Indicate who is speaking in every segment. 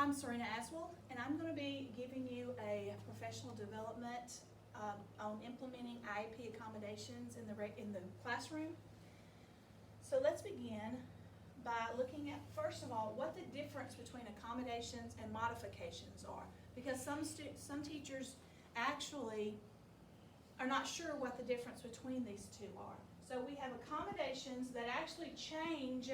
Speaker 1: I'm Serena Aswell, and I'm going to be giving you a professional development on implementing IEP accommodations in the classroom. So let's begin by looking at, first of all, what the difference between accommodations and modifications are, because some teachers actually are not sure what the difference between these two are. So we have accommodations that actually change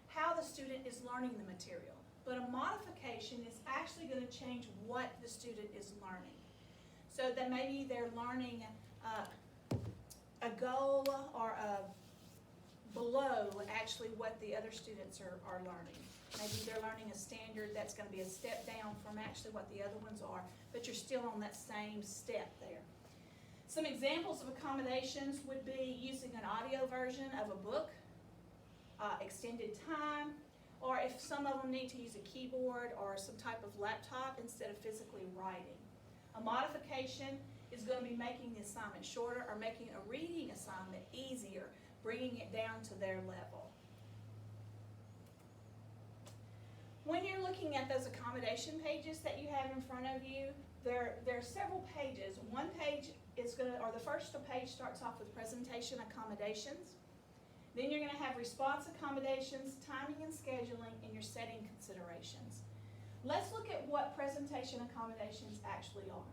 Speaker 1: how the student is learning the material. But a modification is actually going to change what the student is learning. So that maybe they're learning a goal or below actually what the other students are learning. Maybe they're learning a standard that's going to be a step down from actually what the other ones are, but you're still on that same step there. Some examples of accommodations would be using an audio version of a book, extended time, or if some of them need to use a keyboard or some type of laptop instead of physically writing. A modification is going to be making the assignment shorter or making a reading assignment easier, bringing it down to their level. When you're looking at those accommodation pages that you have in front of you, there are several pages. One page is the first page starts off with presentation accommodations. Then you're going to have response accommodations, timing and scheduling, and your setting considerations. Let's look at what presentation accommodations actually are.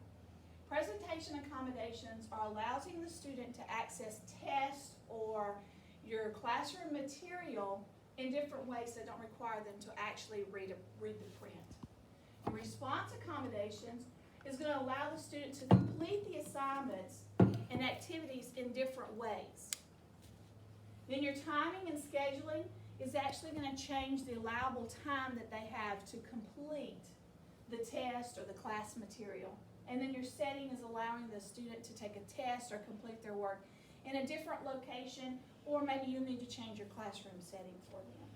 Speaker 1: Presentation accommodations are allowing the student to access tests or your classroom material in different ways that don't require them to actually read the print. Response accommodations is going to allow the student to complete the assignments and activities in different ways. Then your timing and scheduling is actually going to change the allowable time that they have to complete the test or the class material. And then your setting is allowing the student to take a test or complete their work in a different location, or maybe you need to change your classroom setting for them.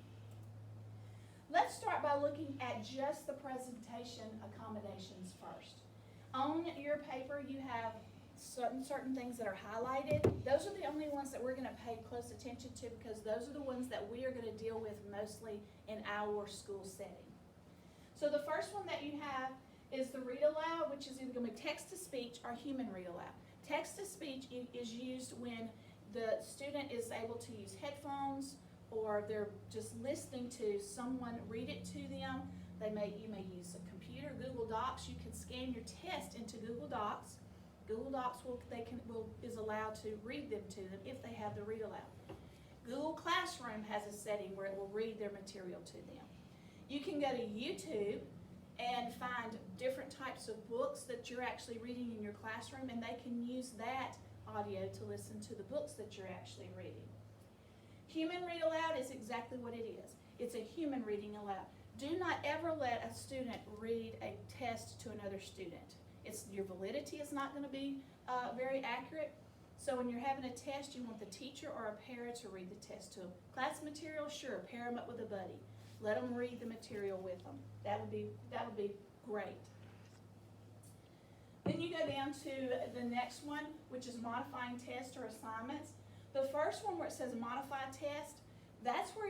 Speaker 1: Let's start by looking at just the presentation accommodations first. On your paper you have certain things that are highlighted. Those are the only ones that we're going to pay close attention to because those are the ones that we are going to deal with mostly in our school setting. So the first one that you have is the read aloud, which is either going to be text to speech or human read aloud. Text to speech is used when the student is able to use headphones or they're just listening to someone read it to them. You may use a computer, Google Docs. You can scan your test into Google Docs. Google Docs is allowed to read them to them if they have the read aloud. Google Classroom has a setting where it will read their material to them. You can go to YouTube and find different types of books that you're actually reading in your classroom, and they can use that audio to listen to the books that you're actually reading. Human read aloud is exactly what it is. It's a human reading aloud. Do not ever let a student read a test to another student. Your validity is not going to be very accurate. So when you're having a test, you want the teacher or a parent to read the test to them. Class material, sure, pair them up with a buddy. Let them read the material with them. That would be great. Then you go down to the next one, which is modifying tests or assignments. The first one where it says modify test, that's where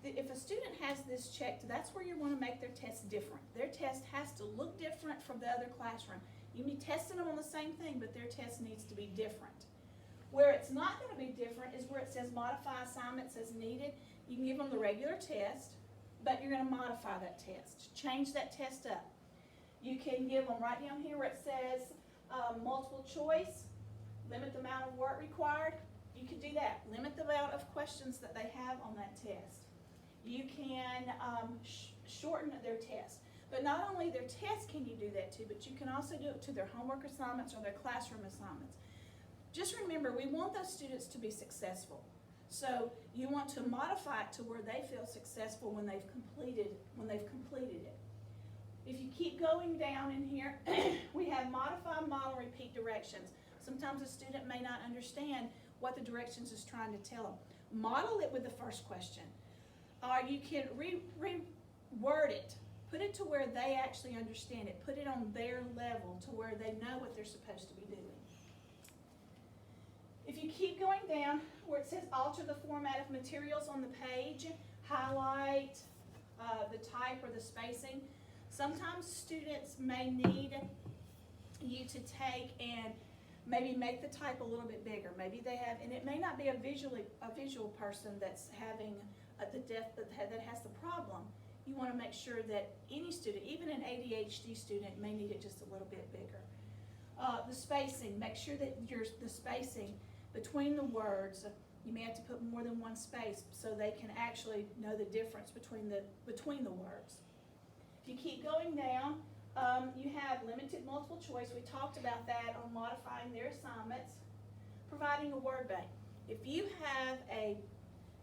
Speaker 1: if a student has this checked, that's where you want to make their test different. Their test has to look different from the other classroom. You can be testing them on the same thing, but their test needs to be different. Where it's not going to be different is where it says modify assignments as needed. You can give them the regular test, but you're going to modify that test. Change that test up. You can give them right down here where it says multiple choice, limit the amount of work required. You can do that. Limit the amount of questions that they have on that test. You can shorten their test. But not only their test can you do that to, but you can also do it to their homework assignments or their classroom assignments. Just remember, we want those students to be successful. So you want to modify it to where they feel successful when they've completed it. If you keep going down in here, we have modify, model, repeat directions. Sometimes a student may not understand what the directions is trying to tell them. Model it with the first question. Or you can reword it. Put it to where they actually understand it. Put it on their level to where they know what they're supposed to be doing. If you keep going down where it says alter the format of materials on the page, highlight the type or the spacing, Sometimes students may need you to take and maybe make the type a little bit bigger. Maybe they have, and it may not be a visual person that's having that has the problem. You want to make sure that any student, even an ADHD student, may need it just a little bit bigger. The spacing, make sure that the spacing between the words, you may have to put more than one space so they can actually know the difference between the words. If you keep going down, you have limited multiple choice. We talked about that on modifying their assignments. Providing a word bank. If you have a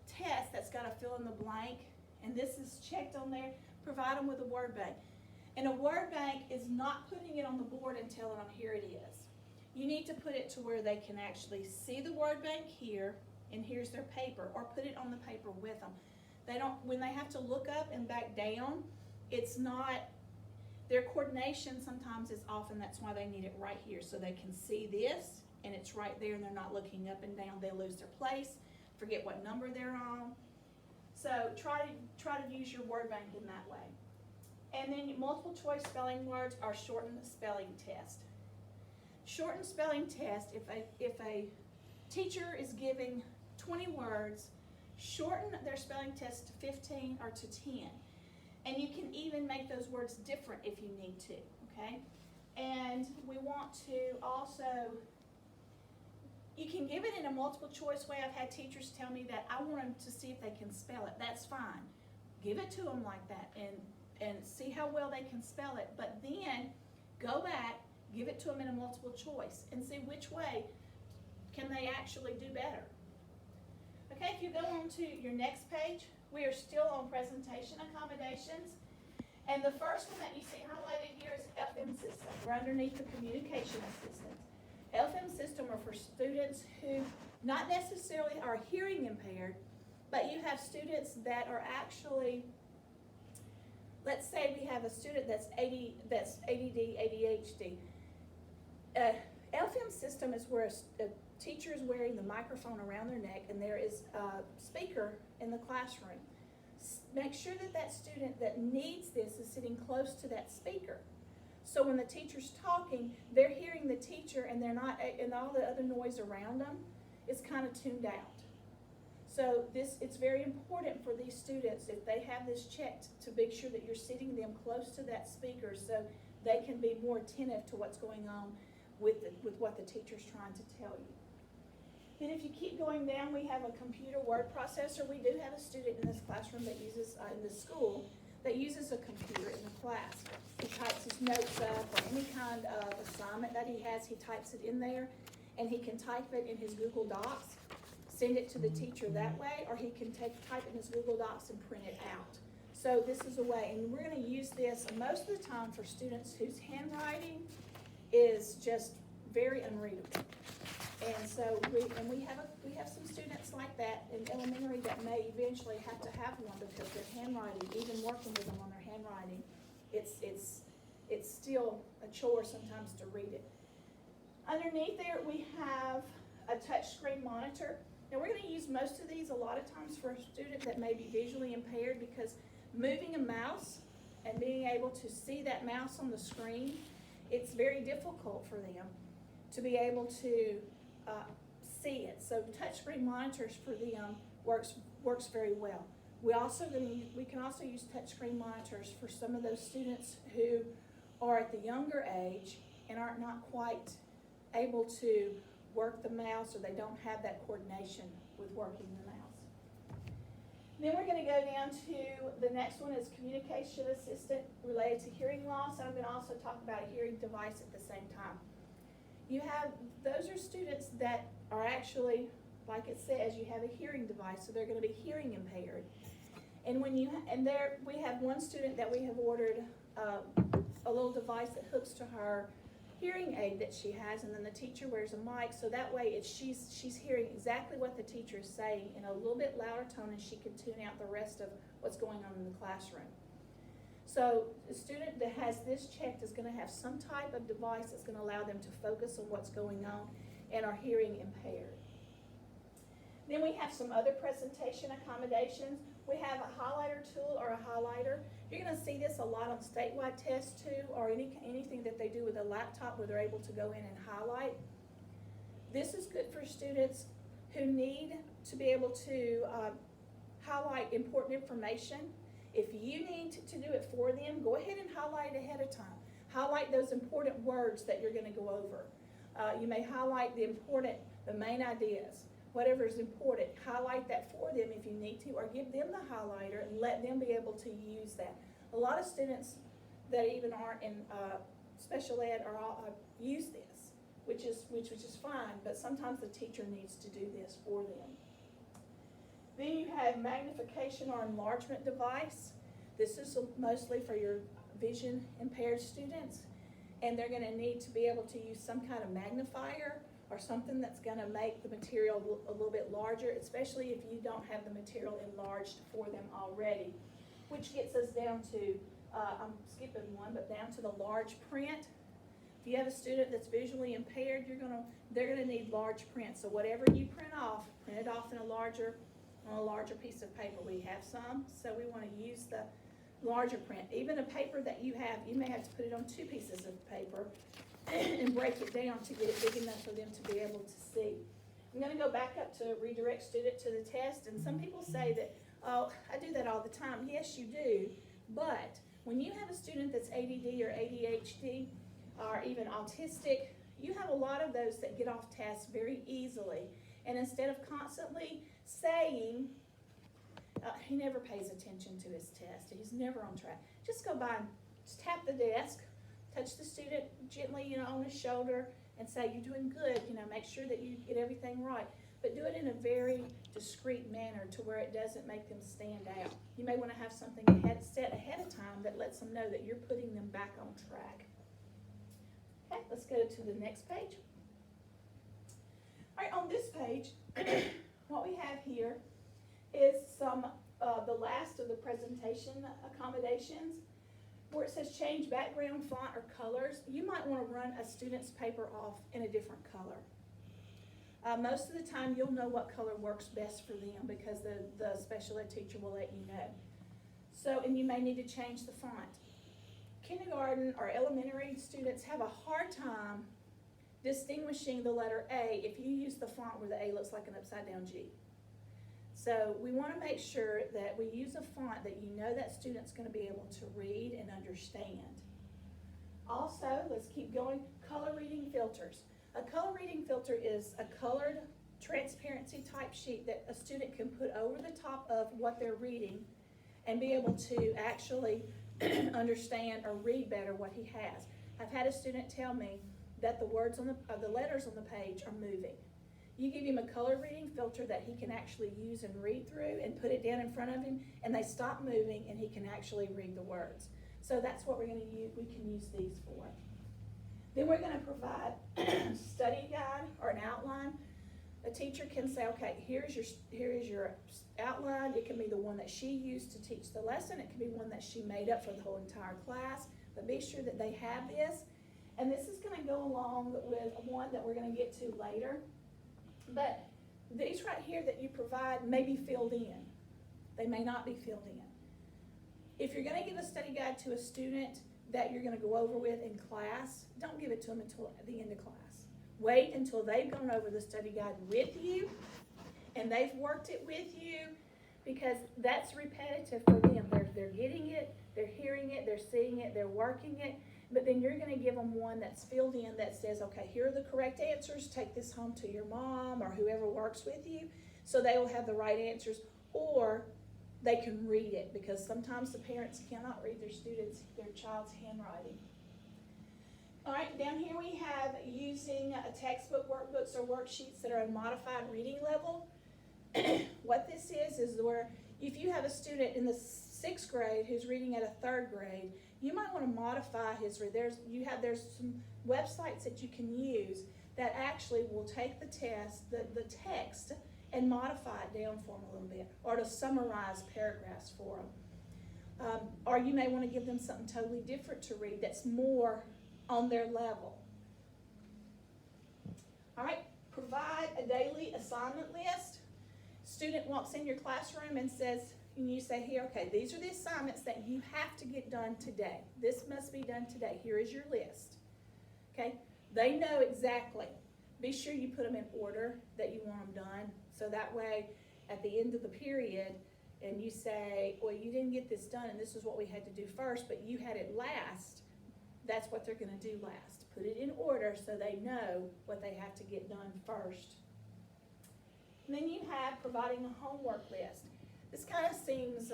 Speaker 1: test that's got a fill in the blank, and this is checked on there, provide them with a word bank. And a word bank is not putting it on the board and telling them, here it is. You need to put it to where they can actually see the word bank here, and here's their paper, or put it on the paper with them. When they have to look up and back down, it's not, their coordination sometimes is off, and that's why they need it right here, so they can see this, and it's right there, and they're not looking up and down. They lose their place, forget what number they're on. So try to use your word bank in that way. And then multiple choice spelling words are shortened spelling test. Shortened spelling test, if a teacher is giving 20 words, shorten their spelling test to 15 or to 10. And you can even make those words different if you need to, okay? And we want to also, you can give it in a multiple choice way. I've had teachers tell me that I want them to see if they can spell it. That's fine. Give it to them like that and see how well they can spell it. But then go back, give it to them in a multiple choice and see which way can they actually do better. Okay, if you go on to your next page, we are still on presentation accommodations. And the first one that you see highlighted here is FM system. We're underneath the communication assistants. FM system are for students who not necessarily are hearing impaired, but you have students that are actually, let's say we have a student that's ADD, ADHD. FM system is where a teacher is wearing the microphone around their neck and there is a speaker in the classroom. Make sure that student that needs this is sitting close to that speaker. So when the teacher's talking, they're hearing the teacher and they're not, and all the other noise around them is kind of tuned out. So it's very important for these students, if they have this checked, to make sure that you're sitting them close to that speaker so they can be more attentive to what's going on with what the teacher's trying to tell you. Then if you keep going down, we have a computer word processor. We do have a student in this classroom that uses, in this school, that uses a computer in the class. He types his notes up or any kind of assignment that he has, he types it in there, and he can type it in his Google Docs, send it to the teacher that way, or he can type it in his Google Docs and print it out. So this is a way, and we're going to use this most of the time for students whose handwriting is just very unreadable. And so we have some students like that in elementary that may eventually have to have one because their handwriting, even working with them on their handwriting, it's still a chore sometimes to read it. Underneath there we have a touchscreen monitor. Now we're going to use most of these a lot of times for a student that may be visually impaired, because moving a mouse and being able to see that mouse on the screen, it's very difficult for them to be able to see it. So touchscreen monitors for them works very well. We can also use touchscreen monitors for some of those students who are at the younger age and are not quite able to work the mouse, or they don't have that coordination with working the mouse. Then we're going to go down to the next one, is communication assistant related to hearing loss. I'm going to also talk about a hearing device at the same time. Those are students that are actually, like it says, you have a hearing device, so they're going to be hearing impaired. And we have one student that we have ordered a little device that hooks to her hearing aid that she has, and then the teacher wears a mic, so that way she's hearing exactly what the teacher is saying in a little bit louder tone, and she can tune out the rest of what's going on in the classroom. So the student that has this checked is going to have some type of device that's going to allow them to focus on what's going on and are hearing impaired. Then we have some other presentation accommodations. We have a highlighter tool or a highlighter. You're gonna see this a lot on statewide tests too, or anything that they do with a laptop where they're able to go in and highlight. This is good for students who need to be able to highlight important information. If you need to do it for them, go ahead and highlight ahead of time. Highlight those important words that you're gonna go over. You may highlight the main ideas, whatever is important. Highlight that for them if you need to, or give them the highlighter and let them be able to use that. A lot of students that even aren't in special ed use this, which is fine, but sometimes the teacher needs to do this for them. Then you have magnification or enlargement device. This is mostly for your vision impaired students, and they're gonna need to be able to use some kind of magnifier or something that's gonna make the material a little bit larger, especially if you don't have the material enlarged for them already. Which gets us down to, I'm skipping one, but down to the large print. If you have a student that's visually impaired, they're gonna need large print. So whatever you print it off on a larger piece of paper. We have some, so we wanna use the larger print. Even a paper that you have, you may have to put it on 2 pieces of paper and break it down to get it big enough for them to be able to see. I'm gonna go back up to redirect student to the test, and some people say that, oh, I do that all the time. Yes, you do, but when you have a student that's ADD or ADHD or even autistic, you have a lot of those that get off task very easily. And instead of constantly saying, he never pays attention to his test, he's never on track, just go by and just tap the desk, touch the student gently, on his shoulder and say, you're doing good, make sure that you get everything right. But do it in a very discreet manner to where it doesn't make them stand out. You may want to have something set ahead of time that lets them know that you're putting them back on track. Okay, let's go to the next page. All right, on this page, what we have here is some the last of the presentation accommodations, where it says change background, font, or colors. You might want to run a student's paper off in a different color. Most of the time you'll know what color works best for them because the special ed teacher will let you know. So, and you may need to change the font. Kindergarten or elementary students have a hard time distinguishing the letter A if you use the font where the A looks like an upside down G. So we want to make sure that we use a font that you know that student's going to be able to read and understand. Also, let's keep going, color reading filters. A color reading filter is a colored transparency type sheet that a student can put over the top of what they're reading and be able to actually understand or read better what he has. I've had a student tell me that the words on the letters on the page are moving. You give him a color reading filter that he can actually use and read through and put it down in front of him, and they stop moving and he can actually read the words. So that's what we're going to use. We can use these for. Then we're going to provide a study guide or an outline. A teacher can say, okay, here is your outline. It can be the one that she used to teach the lesson. It can be one that she made up for the whole entire class. But be sure that they have this. And this is going to go along with one that we're going to get to later. But these right here that you provide may be filled in. They may not be filled in. If you're going to give a study guide to a student that you're going to go over with in class, don't give it to them until the end of class. Wait until they've gone over the study guide with you and they've worked it with you, because that's repetitive for them. They're getting it, they're hearing it, they're seeing it, they're working it. But then you're going to give them one that's filled in that says, okay, here are the correct answers. Take this home to your mom or whoever works with you, so they will have the right answers, or they can read it, because sometimes the parents cannot read their child's handwriting. All right, down here we have using a textbook, workbooks, or worksheets that are a modified reading level. What this is where if you have a student in the 6th grade who's reading at a 3rd grade, you might want to modify his read. There's some websites that you can use that actually will take the the text and modify it down for them a little bit, or to summarize paragraphs for them. Or you may want to give them something totally different to read that's more on their level. All right, provide a daily assignment list. Student walks in your classroom and says, and you say here, okay, these are the assignments that you have to get done today. This must be done today. Here is your list. Okay? They know exactly. Be sure you put them in order that you want them done. So that way, at the end of the period, and you say, well, you didn't get this done, and this is what we had to do first, but you had it last, that's what they're going to do last. Put it in order so they know what they have to get done first. And then you have providing a homework list. This kind of seems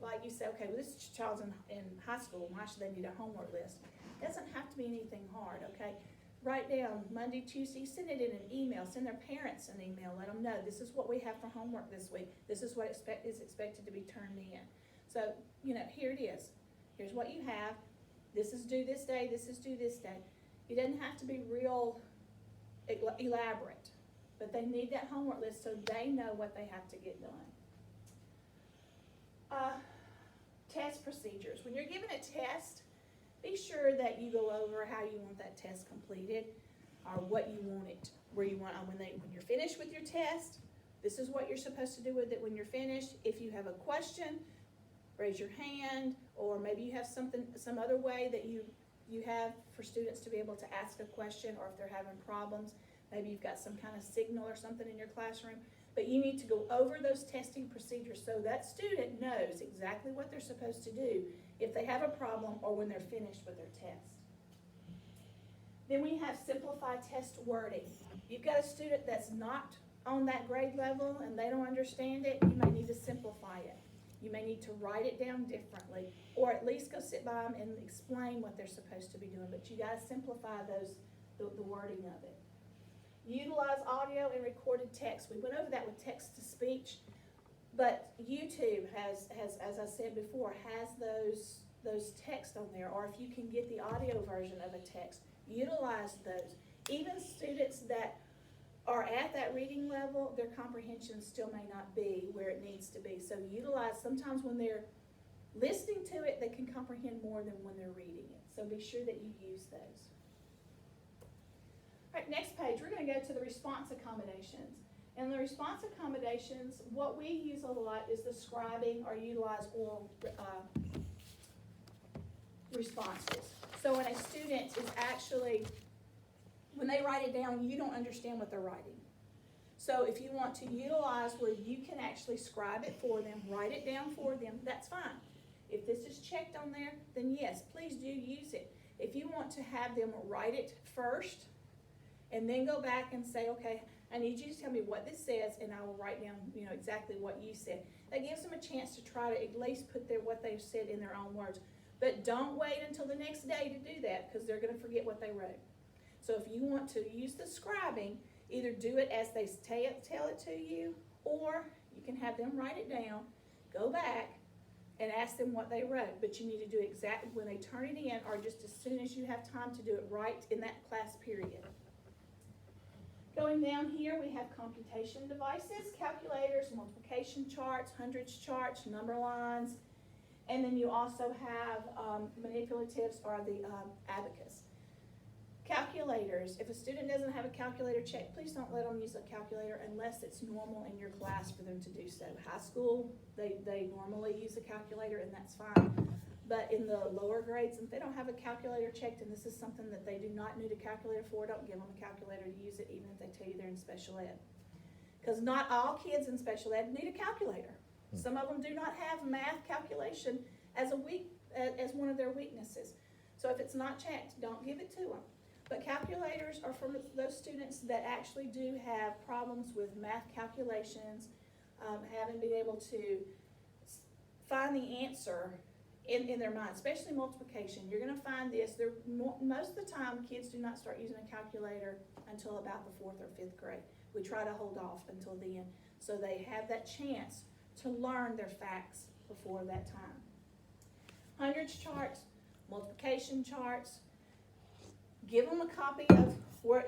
Speaker 1: like you say, okay, well, this child's in high school, why should they need a homework list? It doesn't have to be anything hard, okay? Write down Monday, Tuesday, send it in an email, send their parents an email, let them know this is what we have for homework this week, this is what is expected to be turned in. So, here it is. Here's what you have. This is due this day, this is due this day. It doesn't have to be real elaborate, but they need that homework list so they know what they have to get done. Test procedures. When you're given a test, be sure that you go over how you want that test completed, or what you want it, where you want when you're finished with your test. This is what you're supposed to do with it when you're finished. If you have a question, raise your hand, or maybe you have some other way that you have for students to be able to ask a question, or if they're having problems, maybe you've got some kind of signal or something in your classroom. But you need to go over those testing procedures so that student knows exactly what they're supposed to do if they have a problem or when they're finished with their test. Then we have simplified test wording. You've got a student that's not on that grade level and they don't understand it, you may need to simplify it. You may need to write it down differently, or at least go sit by them and explain what they're supposed to be doing. But you got to simplify the wording of it. Utilize audio and recorded text. We went over that with text to speech, but YouTube has as I said before, has those text on there, or if you can get the audio version of a text, utilize those. Even students that are at that reading level, their comprehension still may not be where it needs to be. So utilize, sometimes when they're listening to it, they can comprehend more than when they're reading it. So be sure that you use those. All right, next page, we're going to go to the response accommodations. And the response accommodations, what we use a lot is the scribing or utilize oral responses. So when a student is actually, when they write it down, you don't understand what they're writing. So if you want to utilize where you can actually scribe it for them, write it down for them, that's fine. If this is checked on there, then yes, please do use it. If you want to have them write it first, and then go back and say, okay, I need you to tell me what this says, and I will write down, exactly what you said. That gives them a chance to try to at least put what they've said in their own words. But don't wait until the next day to do that, because they're going to forget what they wrote. So if you want to use the scribing, either do it as they tell it to you, or you can have them write it down, go back, and ask them what they wrote. But you need to do it exactly when they turn it in, or just as soon as you have time to do it right in that class period. Going down here, we have computation devices, calculators, multiplication charts, hundreds charts, number lines, and then you also have manipulatives or the abacus. Calculators, if a student doesn't have a calculator check, please don't let them use a calculator unless it's normal in your class for them to do so. High school, they normally use a calculator, and that's fine. But in the lower grades, if they don't have a calculator checked, and this is something that they do not need a calculator for, don't give them a calculator to use it, even if they tell you they're in special ed. Because not all kids in special ed need a calculator. Some of them do not have math calculation as one of their weaknesses. So if it's not checked, don't give it to them. But calculators are for those students that actually do have problems with math calculations, haven't been able to find the answer in their mind, especially multiplication. You're going to find this. Most of the time, kids do not start using a calculator until about the 4th or 5th grade. We try to hold off until then, so they have that chance to learn their facts before that time. Hundreds charts, multiplication charts. Give them a copy of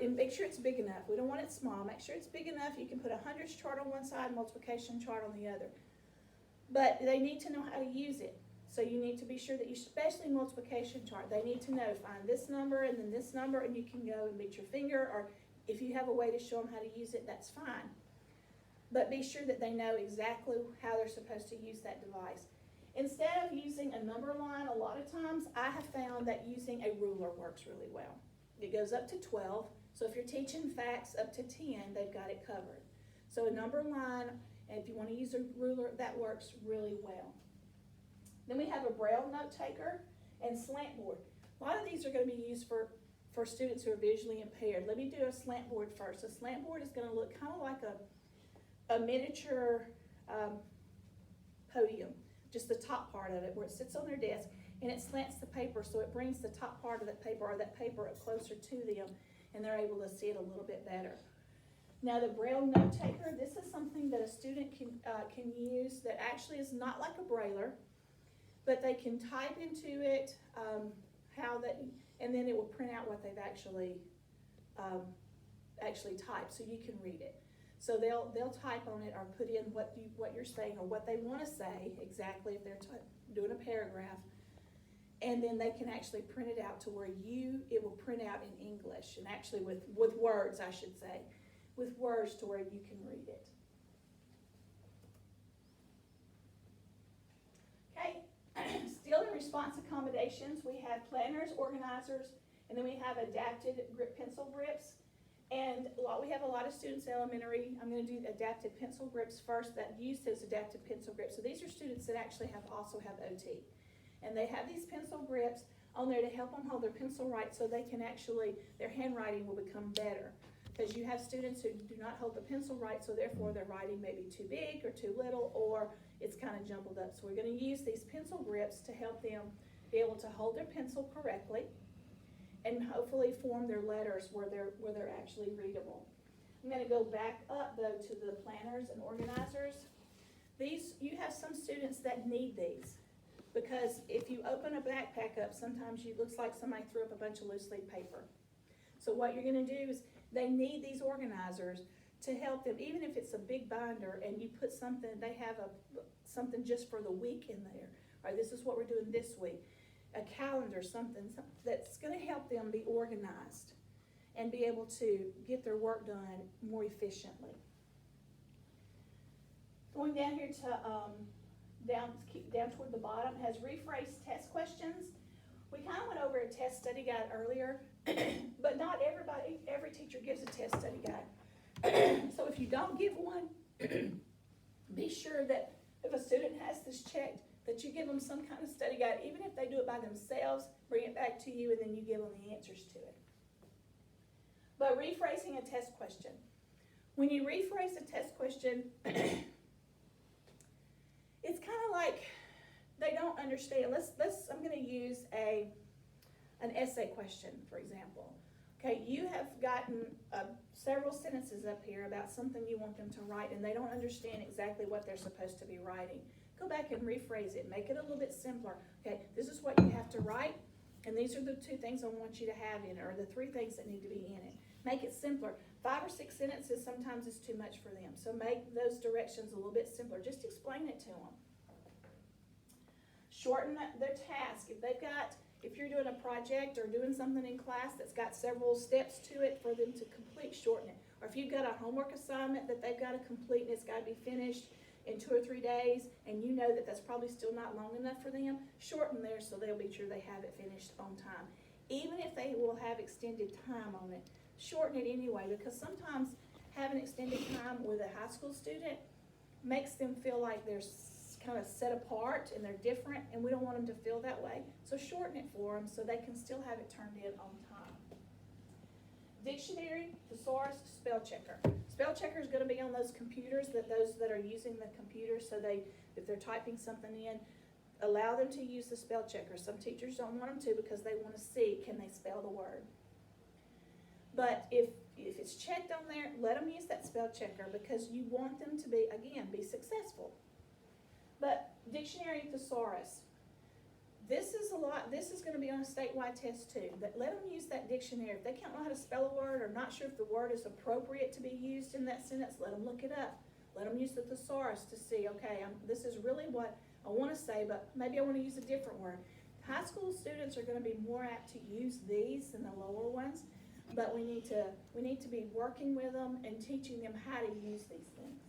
Speaker 1: and make sure it's big enough. We don't want it small. Make sure it's big enough. You can put a hundreds chart on one side, multiplication chart on the other. But they need to know how to use it. So you need to be sure that you, especially multiplication chart, they need to know, find this number and then this number, and you can go and beat your finger, or if you have a way to show them how to use it, that's fine. but be sure that they know exactly how they're supposed to use that device. Instead of using a number line, a lot of times I have found that using a ruler works really well. It goes up to 12, so if you're teaching facts up to 10, they've got it covered. So a number line, and if you want to use a ruler, that works really well. Then we have a Braille note taker and slant board. A lot of these are going to be used for students who are visually impaired. Let me do a slant board first. A slant board is going to look kind of like a miniature podium, just the top part of it where it sits on their desk, and it slants the paper, so it brings the top part of that paper or that paper up closer to them, and they're able to see it a little bit better. Now the Braille note taker, this is something that a student can use that actually is not like a brailler, but they can type into it and then it will print out what they've actually typed, so you can read it. So they'll type on it or put in what you're saying or what they want to say exactly if they're doing a paragraph, and then they can actually print it out to where it will print out in English, and actually with words, I should say, with words to where you can read it. Okay, still in response accommodations, we have planners, organizers, and then we have adapted grip pencil grips. And we have a lot of students in elementary. I'm going to do adapted pencil grips first that use those adapted pencil grips. So these are students that actually also have OT. And they have these pencil grips on there to help them hold their pencil right so they can their handwriting will become better. Because you have students who do not hold the pencil right, so therefore their writing may be too big or too little, or it's kind of jumbled up. So we're going to use these pencil grips to help them be able to hold their pencil correctly and hopefully form their letters where they're actually readable. I'm going to go back up though to the planners and organizers. You have some students that need these, because if you open a backpack up, sometimes it looks like somebody threw up a bunch of loose leaf paper. So what you're going to do is they need these organizers to help them, even if it's a big binder and you put something, they have something just for the week in there, or this is what we're doing this week. A calendar, something that's going to help them be organized and be able to get their work done more efficiently. Going down here to down toward the bottom has rephrased test questions. We kind of went over a test study guide earlier, but not every teacher gives a test study guide. So if you don't give one, be sure that if a student has this checked, that you give them some kind of study guide, even if they do it by themselves, bring it back to you, and then you give them the answers to it. But rephrasing a test question. When you rephrase a test question, it's kind of like they don't understand. I'm going to use an essay question, for example. Okay, you have gotten several sentences up here about something you want them to write, and they don't understand exactly what they're supposed to be writing. Go back and rephrase it. Make it a little bit simpler. Okay, this is what you have to write, and these are the 2 things I want you to have in it, or the 3 things that need to be in it. Make it simpler. 5 or 6 sentences sometimes is too much for them. So make those directions a little bit simpler. Just explain it to them. Shorten their task. If you're doing a project or doing something in class that's got several steps to it for them to complete, shorten it. Or if you've got a homework assignment that they've got to complete and it's got to be finished in 2 or 3 days, and you know that that's probably still not long enough for them, shorten theirs so they'll be sure they have it finished on time. Even if they will have extended time on it, shorten it anyway, because sometimes having extended time with a high school student makes them feel like they're kind of set apart and they're different, and we don't want them to feel that way. So shorten it for them so they can still have it turned in on time. Dictionary, thesaurus, spell checker. Spell checker is going to be on those computers, those that are using the computer, so if they're typing something in, allow them to use the spell checker. Some teachers don't want them to because they want to see, can they spell the word? But if it's checked on there, let them use that spell checker, because you want them to be successful. But dictionary, thesaurus. This is going to be on a statewide test too. But let them use that dictionary. If they can't know how to spell a word or not sure if the word is appropriate to be used in that sentence, let them look it up. Let them use the thesaurus to see, okay, this is really what I want to say, but maybe I want to use a different word. High school students are going to be more apt to use these than the lower ones, but we need to be working with them and teaching them how to use these things.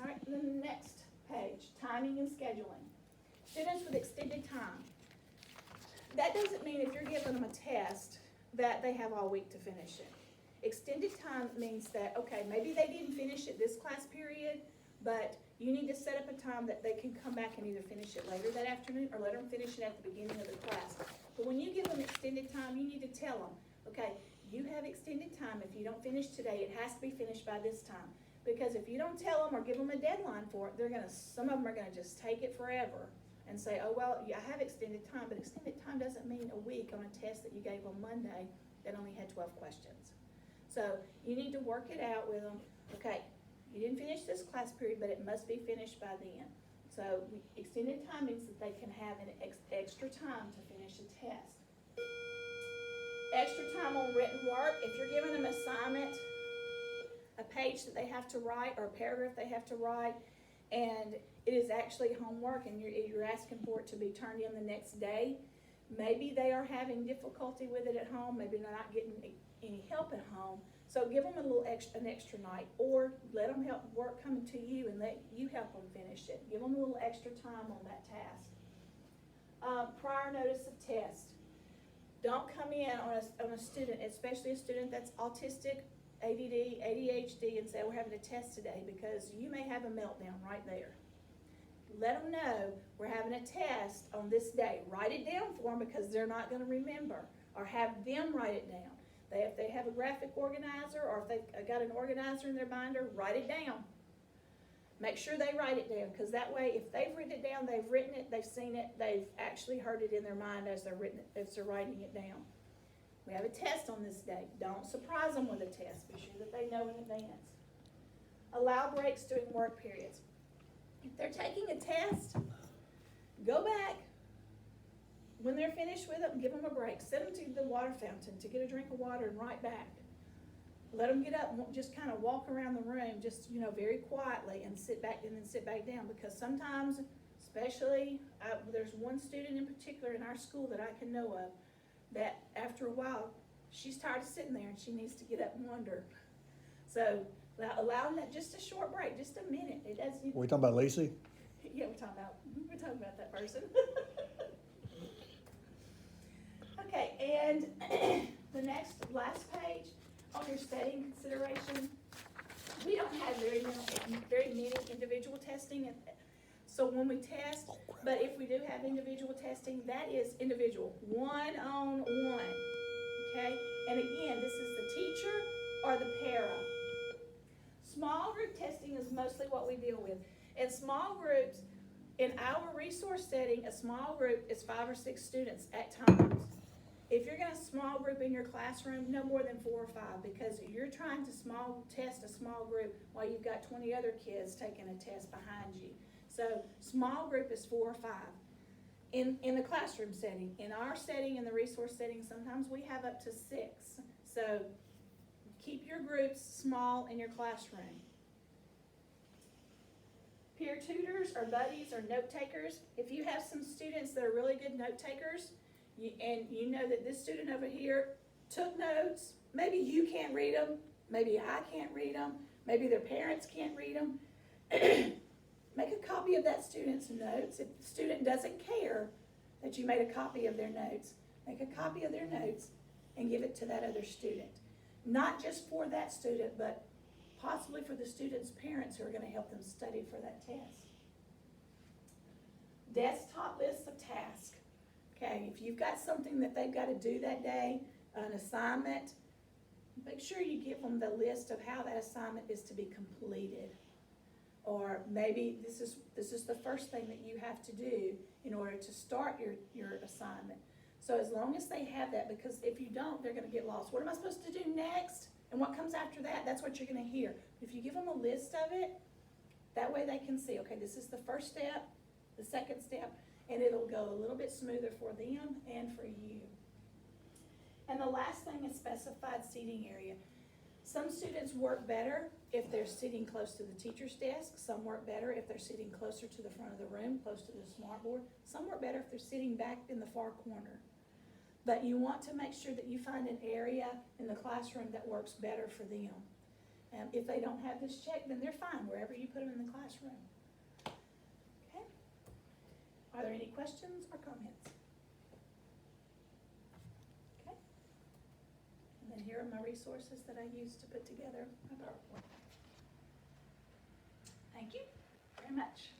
Speaker 1: All right, and then the next page, timing and scheduling. Students with extended time. That doesn't mean if you're giving them a test that they have all week to finish it. Extended time means that, okay, maybe they didn't finish it this class period, but you need to set up a time that they can come back and either finish it later that afternoon or let them finish it at the beginning of the class. But when you give them extended time, you need to tell them, okay, you have extended time. If you don't finish today, it has to be finished by this time. Because if you don't tell them or give them a deadline for it, some of them are gonna just take it forever and say, oh, well, yeah, I have extended time, but extended time doesn't mean a week on a test that you gave on Monday that only had 12 questions. So you need to work it out with them. Okay, you didn't finish this class period, but it must be finished by then. So extended time means that they can have an extra time to finish a test. Extra time on written work. If you're giving them an assignment, a page that they have to write or a paragraph they have to write, and it is actually homework and you're asking for it to be turned in the next day, maybe they are having difficulty with it at home, maybe they're not getting any help at home, so give them an extra night, or let them help work coming to you and let you help them finish it. Give them a little extra time on that task. Prior notice of test. Don't come in on a student, especially a student that's autistic, ADD, ADHD, and say, we're having a test today, because you may have a meltdown right there. Let them know we're having a test on this day. Write it down for them, because they're not going to remember, or have them write it down. If they have a graphic organizer, or if they've got an organizer in their binder, write it down. Make sure they write it down, because that way, if they've written it down, they've written it, they've seen it, they've actually heard it in their mind as they're writing it down. We have a test on this day. Don't surprise them with a test. Be sure that they know in advance. Allow breaks during work periods. If they're taking a test, go back. When they're finished with it, give them a break. Send them to the water fountain to get a drink of water and right back. Let them get up and just kind of walk around the room, just, very quietly, and sit back and then sit back down. Because sometimes, especially, there's one student in particular in our school that I can know of that after a while, she's tired of sitting there and she needs to get up and wander. So allow them that, just a short break, just a minute. It doesn't.
Speaker 2: Are we talking about Lacey?
Speaker 1: Yeah, we're talking about that person. Okay, and the last page on your setting consideration, we don't have very many individual testing, so when we test, but if we do have individual testing, that is individual, one-on-one, okay? And again, this is the teacher or the para. Small group testing is mostly what we deal with. In small groups, in our resource setting, a small group is 5 or 6 students at times. If you're going to small group in your classroom, no more than 4 or 5, because you're trying to test a small group while you've got 20 other kids taking a test behind you. So small group is 4 or 5 in the classroom setting. In our setting, in the resource setting, sometimes we have up to 6. So keep your groups small in your classroom. Peer tutors or buddies or note takers. If you have some students that are really good note takers, and you know that this student over here took notes, maybe you can't read them, maybe I can't read them, maybe their parents can't read them, make a copy of that student's notes. If the student doesn't care that you made a copy of their notes, make a copy of their notes and give it to that other student. Not just for that student, but possibly for the student's parents who are going to help them study for that test. Desktop list of tasks. Okay, if you've got something that they've got to do that day, an assignment, make sure you give them the list of how that assignment is to be completed. Or maybe this is the first thing that you have to do in order to start your assignment. So as long as they have that, because if you don't, they're going to get lost. What am I supposed to do next? And what comes after that? That's what you're going to hear. If you give them a list of it, that way they can see, okay, this is the first step, the second step, and it'll go a little bit smoother for them and for you. And the last thing is specified seating area. Some students work better if they're sitting close to the teacher's desk. Some work better if they're sitting closer to the front of the room, close to the smartboard. Some work better if they're sitting back in the far corner. But you want to make sure that you find an area in the classroom that works better for them. If they don't have this check, then they're fine, wherever you put them in the classroom. Okay? Are there any questions or comments? Okay? And then here are my resources that I used to put together my PowerPoint. Thank you very much.